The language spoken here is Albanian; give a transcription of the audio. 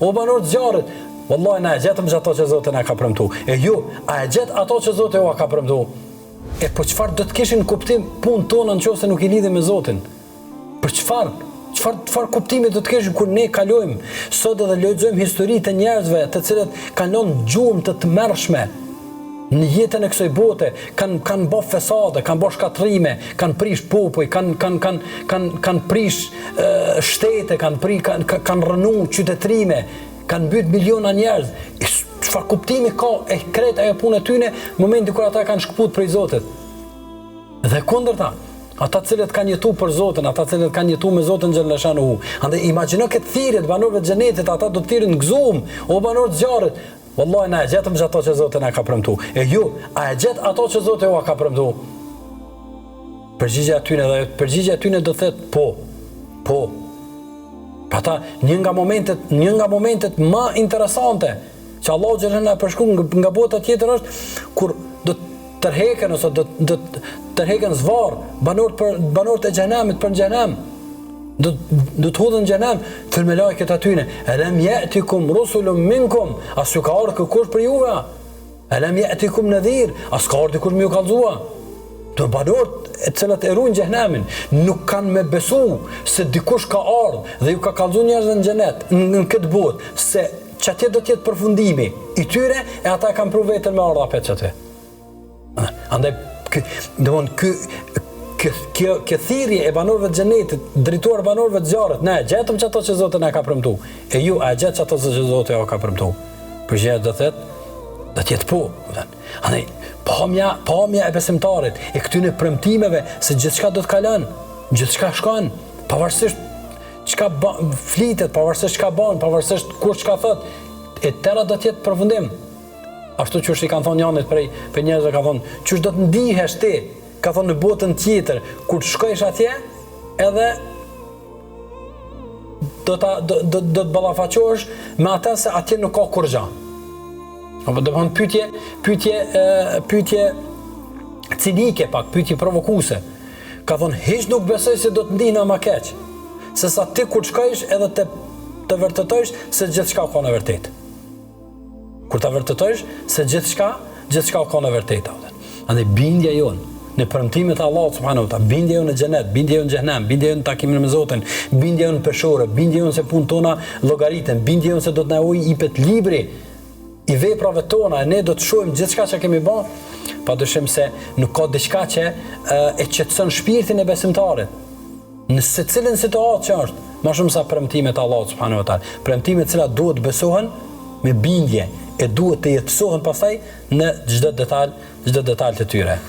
O banor të zjarrit, wallahi na e gjetëm ato që Zoti na ka premtu. E ju, a e gjet ato që Zoti ju ka premtu? E po çfarë do të kishin kuptim punën tonë nëse nuk i lidhim me Zotin? Për çfarë kuptimi do të kishin kur ne kalojmë sot edhe lexojmë histori të njerëzve të cilët kanë lënë gjurmë të tmerrshme në jetën e kësaj bote, kanë bë fesade, kanë bë shkatrime, kanë prish popull, kanë prish shtete, kanë rënu qytetrime, kanë mbyt miliona njerëz. Çfarë kuptimi ka e kret ajo punë e tyre në momentin kur ata kanë shkputur prej Zotit? Dhe kundërta, ata cilët kanë jetu për Zotin, ata cilët kanë jetu me Zotin xhallashahu. Andaj imagjino këtë thirrje të banorëve të xhenetit, ata do të thirrin gëzuar, o banorë të zjarrit. Wallahi na e gjetëm ato që Zoti na ka premtu. E ju, a e gjet ato që Zoti ju ka premtu? Përgjigjja e tyre do thotë po. Ata një nga momentet më interesante që Allahu xhallahu na përshkruan nga bota tjetër është kur do tërheken ose do tërheken zvarr banorët e xhenamit për xhenam. Do të hodhën xhenem për me lajket atyne. Alam ya'tikum rusulun minkum, as ju ka ardhur kush për juve? Alam ya'tikum nadhir, as ka ardhur kush më ju kallzua? Do banorët e cilët e ruajnë xhenemin nuk kanë me besu se dikush ka ardhur dhe ju ka kallzuar njerëz në xhenet në këtë botë, se çatje do të jetë përfundimi i tyre e ata kanë pru vetën me ardha për çatje. Andaj kjo thirrje e banorëve të xhenetit, drejtuar banorëve të zjarrit, ne gjetëm ato që Zoti na ka premtu. E ju a gjet ato që Zoti ja ka premtu? Përgjigja do të jetë po. Andaj pamja e besimtarit e këtyre premtimeve se gjithçka do të kalon, gjithçka shkon, pavarësisht çka flitet, pavarësisht çka bën, pavarësisht kush çka thot, e tëra do të jetë përfundim. Ashtu që i kanë thonë janit për njerëzve ka thonë, çush do të ndihesh ti? Ka thonë në botën tjetër, kur të shkojsh atje, edhe do të ballafaqohesh me atë se atje nuk ka kur gjë. Apo do të thonë pyetje cinike pak, pyetje provokuese. Ka thonë hiç nuk besoj se do të ndihna më keq. Se sa ti kur të shkojsh edhe të vërtetojsh se gjithçka ka në vërtet. Kur ta vërtetojsh se gjithçka ka në vërtet. Andaj bindja jonë në premtimet e Allahut subhanahu wa taala, bindja jonë në xhenet, bindja jonë në xhenem, bindja jonë në takimin me Zotin, bindja jonë në peshore, bindja jonë se punë tona llogariten, bindja jonë se do të na ujë jepet libri i veprave tona, e ne do të shohim gjithçka që kemi bën, padyshim se nuk ka diçka që e qetëson shpirtin e besimtarit. Në secilën situatë që është, më shumë sa premtimet e Allahut subhanahu wa taala, premtimet të cilat duhet besohen me bindje e duhet të jetësohen pastaj në çdo detaj të tyre.